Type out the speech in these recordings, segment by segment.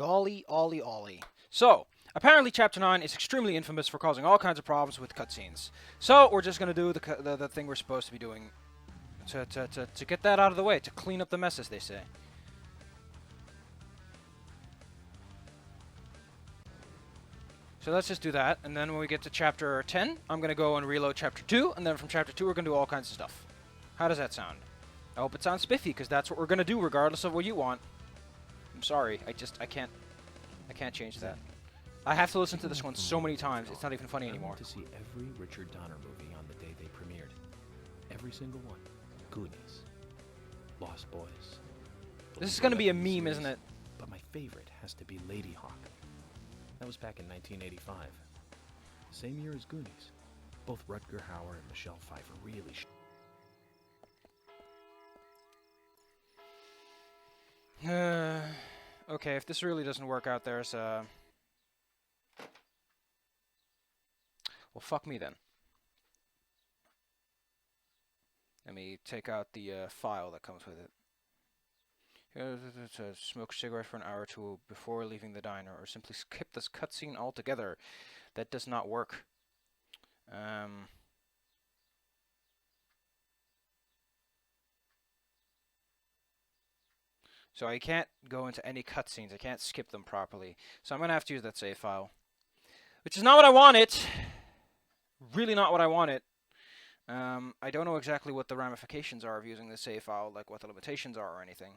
Golly, ollie, ollie. So, apparently Chapter 9 is extremely infamous for causing all kinds of problems with cutscenes. So, we're just gonna do the thing we're supposed to be doing to get that out of the way, to clean up the mess, as they say. So let's just do that, and then when we get to Chapter 10, I'm gonna go and reload Chapter 2, and then from Chapter 2 we're gonna do all kinds of stuff. How does that sound? I hope it sounds spiffy, because that's what we're gonna do regardless of what you want. I'm sorry, I can't change that. I have to listen to this one so many times, it's not even funny anymore. I went to see every Richard Donner movie on the day they premiered. Every single one. Goonies. Lost Boys. This is gonna be a meme, isn't it? But my favorite has to be Lady Hawk. That was back in 1985. The same year as Goonies. Both Rutger Hauer and Michelle Pfeiffer really okay, if this really doesn't work out, there's well, fuck me then. Let me take out the file that comes with it. Smoke a cigarette for an hour or two before leaving the diner, or simply skip this cutscene altogether. That does not work. So I can't go into any cutscenes. I can't skip them properly. So I'm gonna have to use that save file, which is not what I wanted. Really not what I wanted. I don't know exactly what the ramifications are of using the save file, like what the limitations are or anything.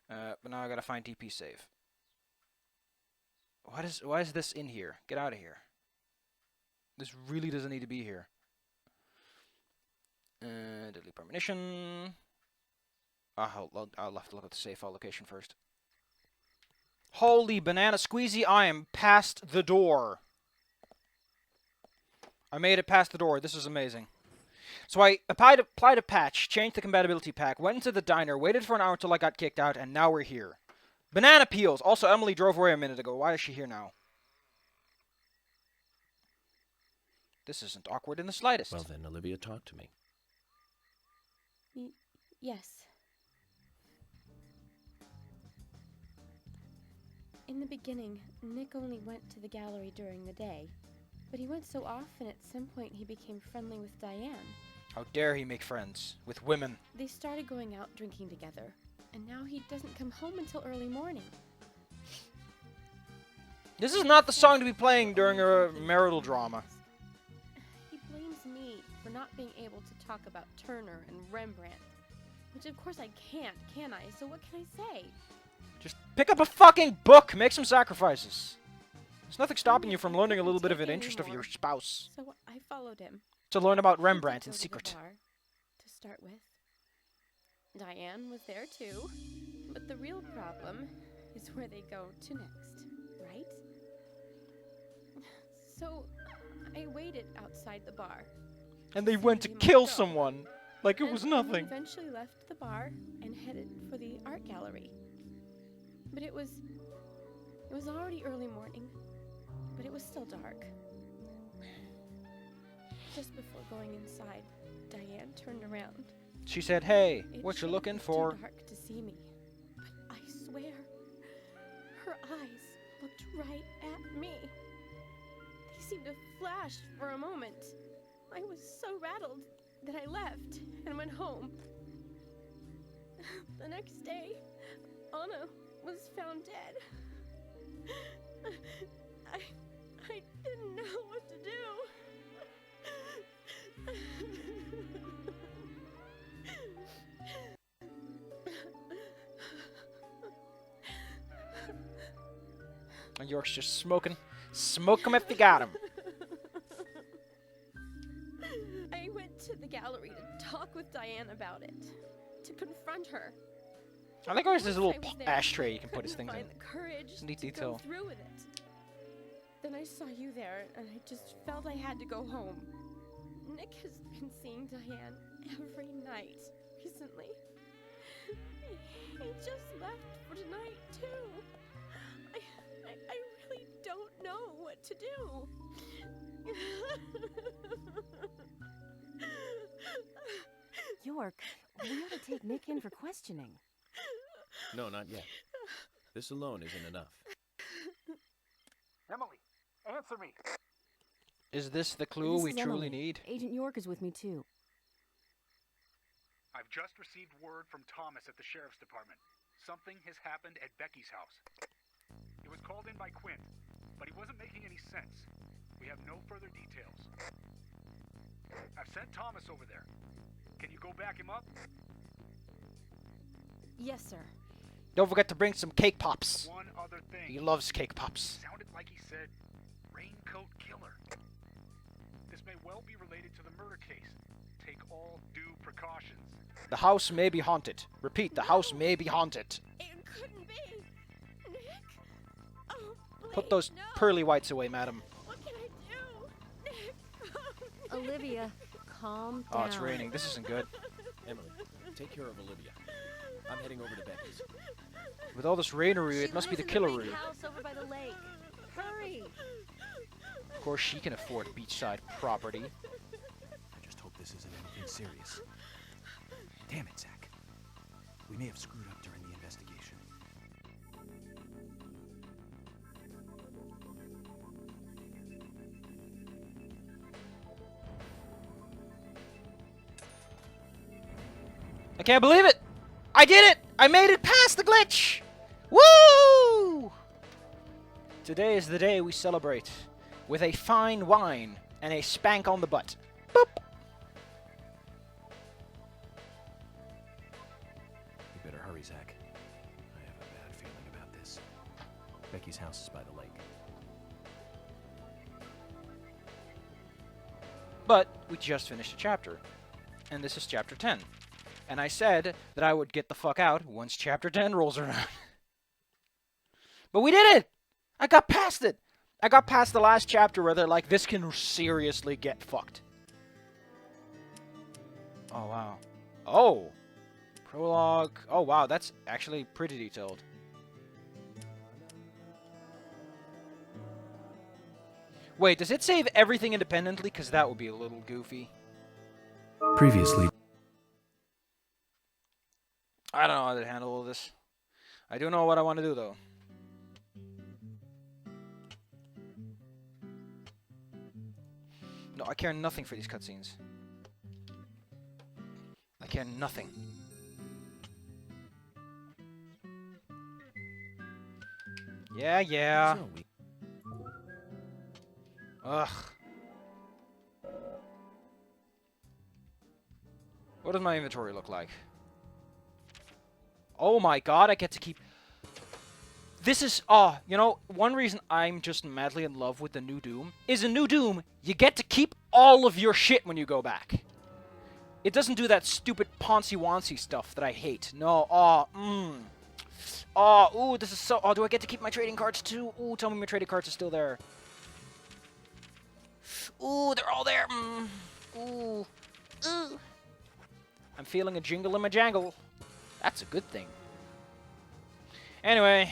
But now I gotta find DP save. Why is this in here? Get out of here. This really doesn't need to be here. Delete Premonition. I'll have to look at the save file location first. Holy banana squeezy, I am past the door. I made it past the door. This is amazing. So I applied a patch, changed the compatibility pack, went into the diner, waited for an hour until I got kicked out, and now we're here. Banana peels! Also, Emily drove away a minute ago. Why is she here now? This isn't awkward in the slightest. Well then, Olivia, talk to me. Yes. In the beginning, Nick only went to the gallery during the day. But he went so often, at some point he became friendly with Diane. How dare he make friends with women? They started going out drinking together, and now he doesn't come home until early morning. This is not the song to be playing during a marital drama. He blames me for not being able to talk about Turner and Rembrandt. Which of course I can't, can I? So what can I say? Just pick up a fucking book! Make some sacrifices! There's nothing stopping you from learning a little bit of an interest of your spouse. So I followed him. To learn about Rembrandt in secret. To start with. Diane was there too. But the real problem is where they go to next, right? So I waited outside the bar. And they went to kill someone. Like it was nothing. And eventually left the bar and headed for the art gallery. But it was already early morning. But it was still dark. Just before going inside, Diane turned around. She said, "Hey, what you looking for?" Too dark to see me, but I swear, her eyes looked right at me. They seemed to flash for a moment. I was so rattled that I left and went home. The next day, Anna was found dead. I didn't know what to do. And York's just smoking. Smoke 'em if you got 'em. I went to the gallery to talk with Diane about it, to confront her. I think there's this little ashtray you can put his things in. The courage Neat to detail. go through with it. Then I saw you there, and I just felt I had to go home. Nick has been seeing Diane every night recently. He just left for tonight too. I really don't know what to do. York, we ought to take Nick in for questioning. No, not yet. This alone isn't enough. Emily, answer me. Is this the clue This we is truly Emily. need? Agent York is with me too. I've just received word from Thomas at the sheriff's department. Something has happened at Becky's house. It was called in by Quint, but he wasn't making any sense. We have no further details. I've sent Thomas over there. Can you go back him up? Yes, sir. Don't forget to bring some cake pops. One other thing. He loves cake pops. Sounded like he said Raincoat Killer. This may well be related to the murder case. Take all due precautions. The house may be haunted. Repeat, the house may be haunted. It couldn't be. Nick? Oh, please, Put those no. pearly whites away, madam. What can I do? Nick. Olivia, calm down. Oh, it's raining. This isn't good. Emily, take care of Olivia. I'm heading over to Becky's. With all this rainery, She it must be the lives in the killeroo. big house over by the lake. Hurry! Of course, she can afford beachside property. I just hope this isn't anything serious. Damn it, Zach. We may have screwed up during the investigation. I can't believe it! I did it! I made it past the glitch! Woo! Today is the day we celebrate with a fine wine and a spank on the butt. Boop! You better hurry, Zach. I have a bad feeling about this. Becky's house is by the lake. But we just finished a chapter. And this is chapter 10. And I said that I would get the fuck out once chapter 10 rolls around. But we did it! I got past it! I got past the last chapter where they're like, this can seriously get fucked. Oh, wow. Oh! Prologue. Oh, wow, that's actually pretty detailed. Wait, does it save everything independently? Because that would be a little goofy. Previously. I don't know how to handle all this. I do know what I want to do, though. No, I care nothing for these cutscenes. I care nothing. Yeah. So we Ugh. What does my inventory look like? Oh my god, I get to keep... This is, you know, one reason I'm just madly in love with the new Doom is in new Doom, you get to keep all of your shit when you go back. It doesn't do that stupid poncy-wancy stuff that I hate. No, ooh, this is so... Oh, do I get to keep my trading cards too? Ooh, tell me my trading cards are still there. Ooh, they're all there. Ooh. Ooh. I'm feeling a jingle in my jangle. That's a good thing. Anyway.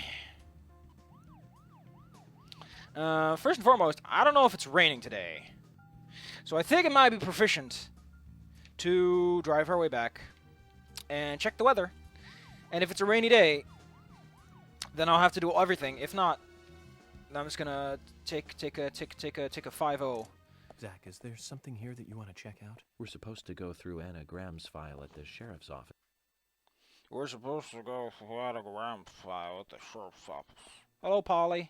First and foremost, I don't know if it's raining today. So I think it might be proficient to drive our way back and check the weather. And if it's a rainy day, then I'll have to do everything. If not, I'm just gonna take a 5-0. Zach, is there something here that you want to check out? We're supposed to go through Anna Graham's file at the sheriff's office. We're supposed to go for Anna Graham's file at the sheriff's office. Hello, Polly.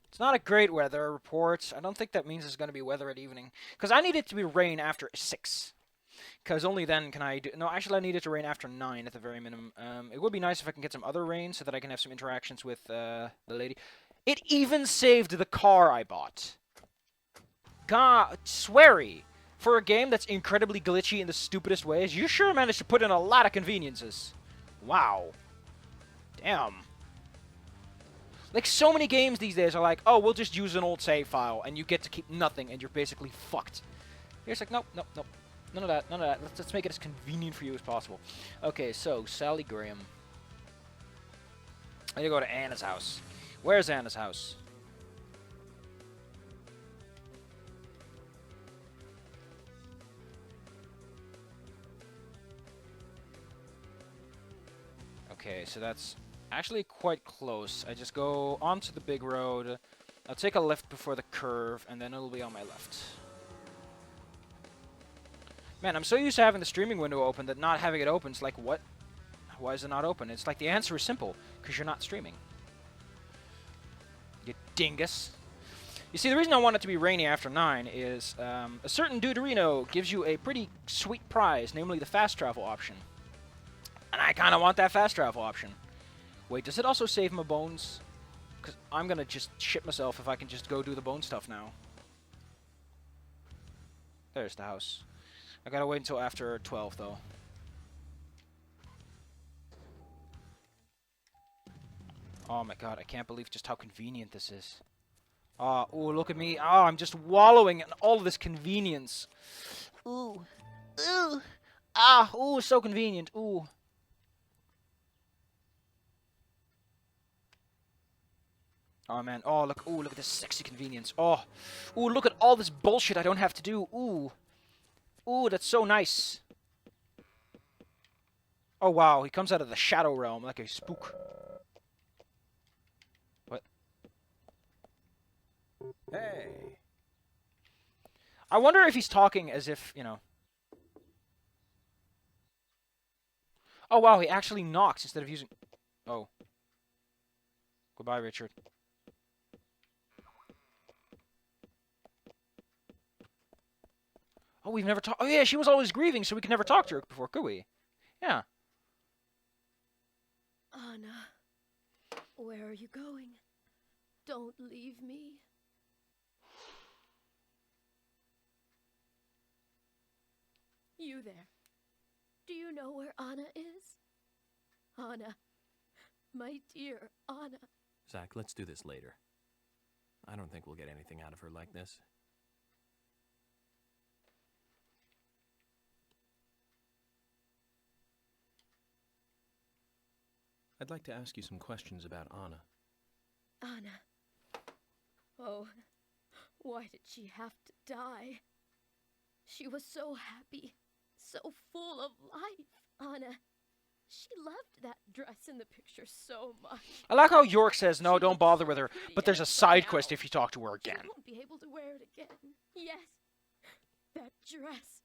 It's not a great weather report. I don't think that means there's going to be weather at evening. Because I need it to be rain after 6. Because only then can I do... No, actually I need it to rain after 9 at the very minimum. It would be nice if I can get some other rain so that I can have some interactions with the lady. It even saved the car I bought. God, sweary. For a game that's incredibly glitchy in the stupidest ways, you sure managed to put in a lot of conveniences. Wow. Damn. Like, so many games these days are like, oh, we'll just use an old save file, and you get to keep nothing, and you're basically fucked. Here's like, nope. None of that. Let's make it as convenient for you as possible. Okay, so, Sally Graham. I need to go to Anna's house. Where's Anna's house? Okay, so that's actually quite close. I just go onto the big road. I'll take a left before the curve, and then it'll be on my left. Man, I'm so used to having the streaming window open that not having it open is like, what? Why is it not open? It's like the answer is simple, because you're not streaming. You dingus. You see, the reason I want it to be rainy after 9 is a certain Deuterino gives you a pretty sweet prize, namely the fast travel option. And I kind of want that fast travel option. Wait, does it also save my bones? Because I'm going to just shit myself if I can just go do the bone stuff now. There's the house. I gotta wait until after 12, though. Oh my god, I can't believe just how convenient this is. Oh, look at me. Oh, I'm just wallowing in all of this convenience. Ooh. Ooh. Ah, ooh, so convenient. Ooh. Oh man. Oh, look. Ooh, look at this sexy convenience. Oh. Ooh, look at all this bullshit I don't have to do. Ooh. Ooh, that's so nice. Oh wow, he comes out of the shadow realm like a spook. What? Hey! I wonder if he's talking as if, you know. Oh wow, he actually knocks instead of using... Oh. Goodbye, Richard. Oh, we've never talked... Oh yeah, she was always grieving, so we could never talk to her before, could we? Yeah. Anna, where are you going? Don't leave me. You there. Do you know where Anna is? Anna. My dear Anna. Zach, let's do this later. I don't think we'll get anything out of her like this. I'd like to ask you some questions about Anna. Anna. Oh, why did she have to die? She was so happy, so full of life, Anna. She loved that dress in the picture so much. I like how York says, no, She don't looked bother so with her, pretty but there's a inside side out. quest if you talk to her again. She won't be able to wear it again. Yes, that dress.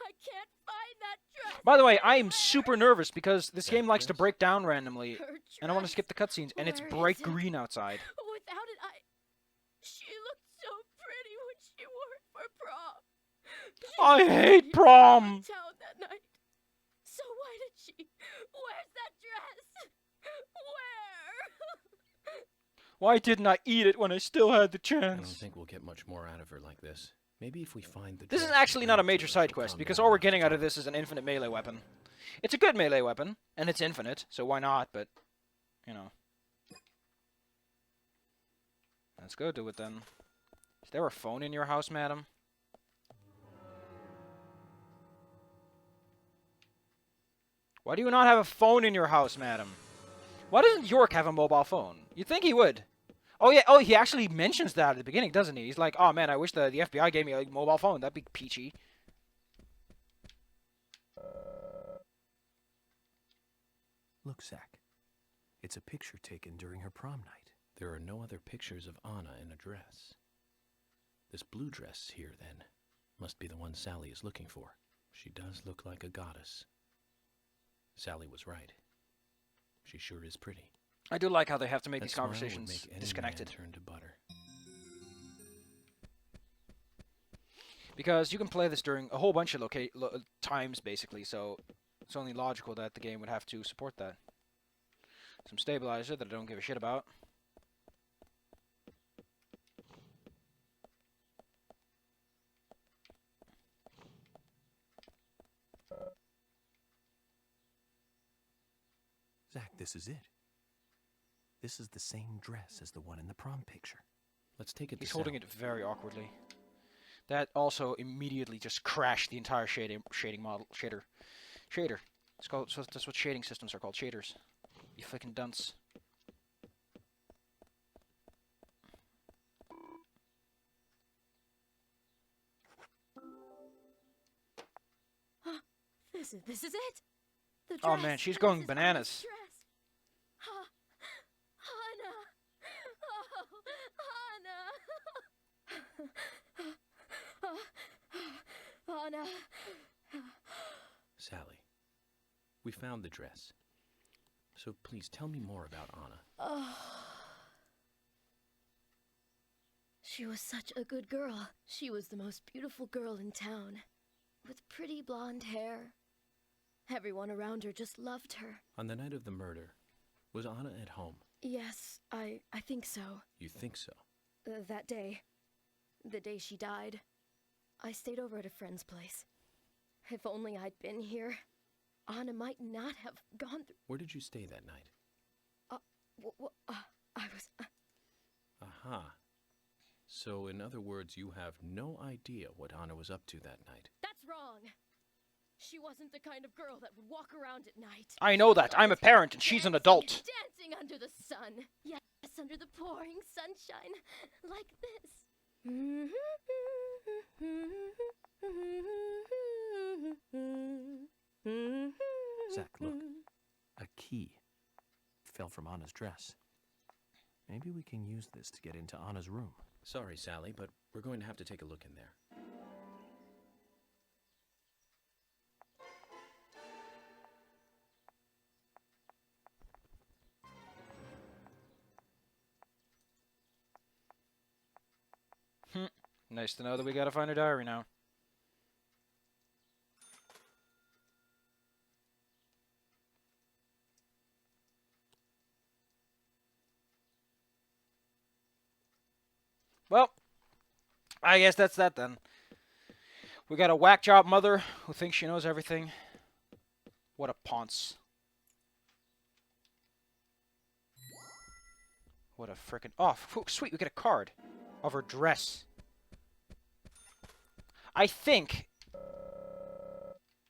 I can't find that dress. By the way, I am anywhere. super nervous because this That game likes to dress? break down randomly, Her and I want to dress. skip the cutscenes, and it's Where bright is it? green outside. Without it, she looked so pretty when she wore it for prom. She I was hate in prom! town that night. So why did she? Where's that dress? Where? Why didn't I eat it when I still had the I don't chance? think we'll get much more out of her like this. Maybe if we find the This is dress and actually bring not a it to major her, side she'll quest, calm because down all we're enough to getting out of talk. this is an infinite melee weapon. It's a good melee weapon, and it's infinite, so why not, but, you know. Let's go do it then. Is there a phone in your house, madam? Why do you not have a phone in your house, madam? Why doesn't York have a mobile phone? You'd think he would. Oh, yeah. Oh, he actually mentions that at the beginning, doesn't he? He's like, oh, man, I wish the FBI gave me a mobile phone. That'd be peachy. Look, Zach. It's a picture taken during her prom night. There are no other pictures of Anna in a dress. This blue dress here, then, must be the one Sally is looking for. She does look like a goddess. Sally was right. She sure is pretty. I do like how they have to make That these smile would conversations make any disconnected. man turn to butter. Because you can play this during a whole bunch of times, basically, so it's only logical that the game would have to support that. Some stabilizer that I don't give a shit about. Zach, this is it. This is the same dress as the one in the prom picture. Let's take it to He's holding Sally. it very awkwardly. That also immediately just crashed the entire shading model shader. It's called, so that's what shading systems are called, shaders. You fucking dunce. This is it. The Oh, dress. man, she's This going is Anna's bananas. dress. Anna. Sally, we found the dress. So please tell me more about Anna. Oh. She was such a good girl. She was the most beautiful girl in town, with pretty blonde hair. Everyone around her just loved her. On the night of the murder, was Anna at home? Yes, I think so. You think so? That day. The day she died. I stayed over at a friend's place. If only I'd been here, Anna might not have gone through... Where did you stay that night? I was... Aha. So, in other words, you have no idea what Anna was up to that night. That's wrong. She wasn't the kind of girl that would walk around at night. I know that. I'm a parent and she's an adult. Dancing under the sun. Yes, under the pouring sunshine. Like this. Zach, look. A key fell from Anna's dress. Maybe we can use this to get into Anna's room. Sorry, Sally, but we're going to have to take a look in there. Nice to know that we gotta find her diary now. Well, I guess that's that then. We got a whack job mother who thinks she knows everything. What a ponce. What a frickin'... Oh, sweet, we get a card of her dress. I think,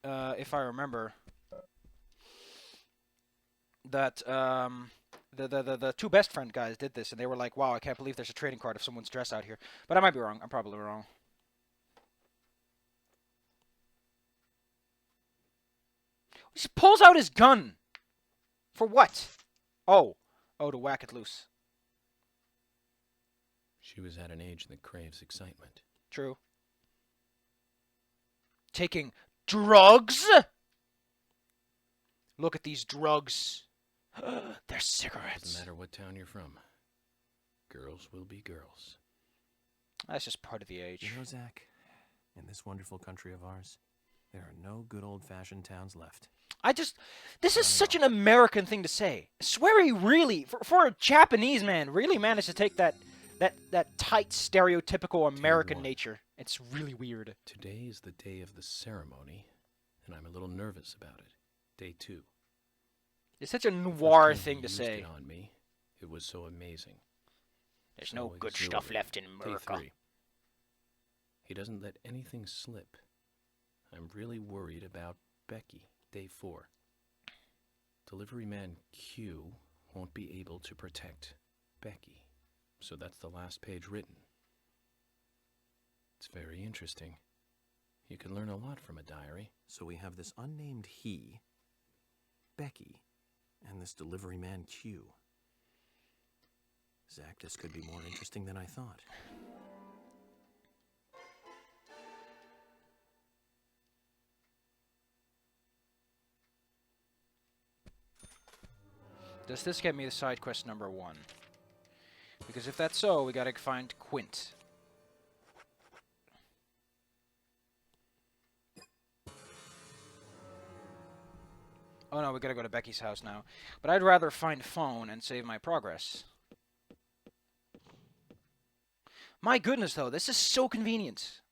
if I remember, that the two best friend guys did this, and they were like, wow, I can't believe there's a trading card of someone's dress out here. But I might be wrong. I'm probably wrong. He just pulls out his gun. For what? Oh, to whack it loose. She was at an age that craves excitement. True. Taking drugs? Look at these drugs. They're cigarettes. Doesn't matter what town you're from. Girls will be girls. That's just part of the age. You know, Zach, in this wonderful country of ours, there are no good old-fashioned towns left. This is such an American thing to say. I swear he really, for a Japanese man, really managed to take that tight, stereotypical American nature. It's really weird. Today is the day of the ceremony, and I'm a little nervous about it. Day 2. It's such a noir thing to say. It on me. It was so amazing. There's So no good stuff exhilarating. left in Day America. 3. He doesn't let anything slip. I'm really worried about Becky. Day 4. Delivery man Q won't be able to protect Becky. So that's the last page written. It's very interesting. You can learn a lot from a diary. So we have this unnamed he, Becky, and this delivery man Q. Zach, this could be more interesting than I thought. Does this get me the side quest number 1? Because if that's so, we gotta find Quint. Oh no, we gotta go to Becky's house now. But I'd rather find phone and save my progress. My goodness, though, this is so convenient.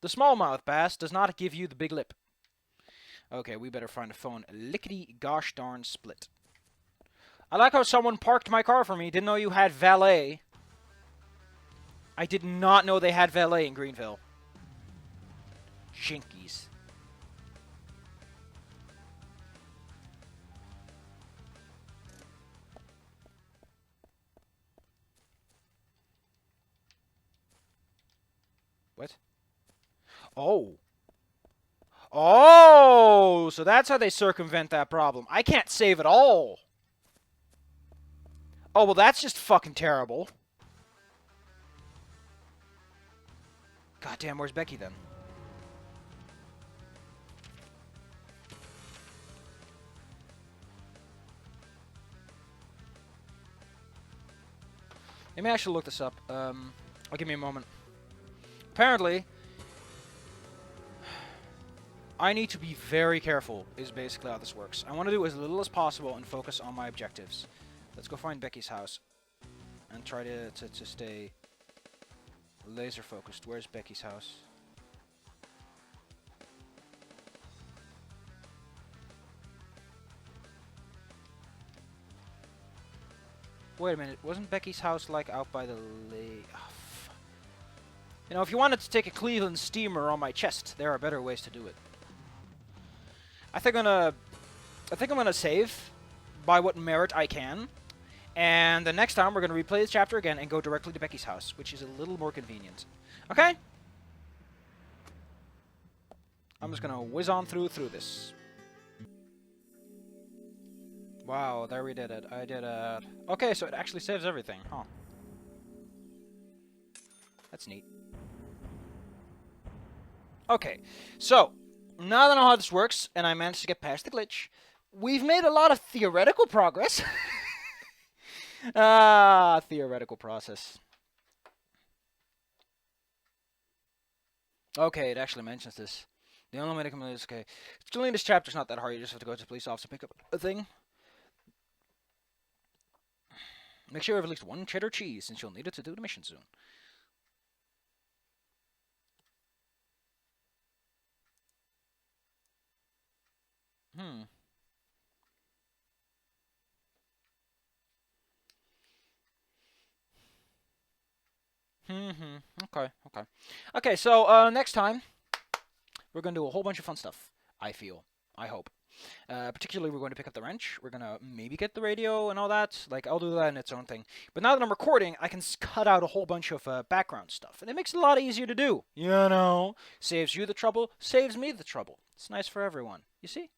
The smallmouth bass does not give you the big lip. Okay, we better find a phone. Lickety gosh darn split. I like how someone parked my car for me. Didn't know you had valet. I did not know they had valet in Greenville. Shinkies. What? Oh. Oh, so that's how they circumvent that problem. I can't save at all. Oh, well, that's just fucking terrible. God damn, where's Becky then? Maybe I should look this up. I'll give me a moment. Apparently, I need to be very careful, is basically how this works. I want to do as little as possible and focus on my objectives. Let's go find Becky's house and try to stay laser focused. Where's Becky's house? Wait a minute, wasn't Becky's house like out by the lake? Oh, you know, if you wanted to take a Cleveland steamer on my chest, there are better ways to do it. I think I'm gonna save by what merit I can, and the next time we're gonna replay this chapter again and go directly to Becky's house, which is a little more convenient. Okay? I'm just gonna whiz on through this. Wow, there we did it. I did it. Okay, so it actually saves everything, huh? That's neat. Okay, so now that I know how this works, and I managed to get past the glitch, we've made a lot of theoretical progress. Theoretical process. Okay, it actually mentions this. The only way to come is okay. Doing this chapter's not that hard. You just have to go to the police office and pick up a thing. Make sure you have at least one cheddar cheese, since you'll need it to do the mission soon. Okay, so next time, we're going to do a whole bunch of fun stuff, I feel. I hope. Particularly, we're going to pick up the wrench. We're going to maybe get the radio and all that. Like, I'll do that in its own thing. But now that I'm recording, I can cut out a whole bunch of background stuff. And it makes it a lot easier to do. You know? Saves you the trouble, saves me the trouble. It's nice for everyone. You see?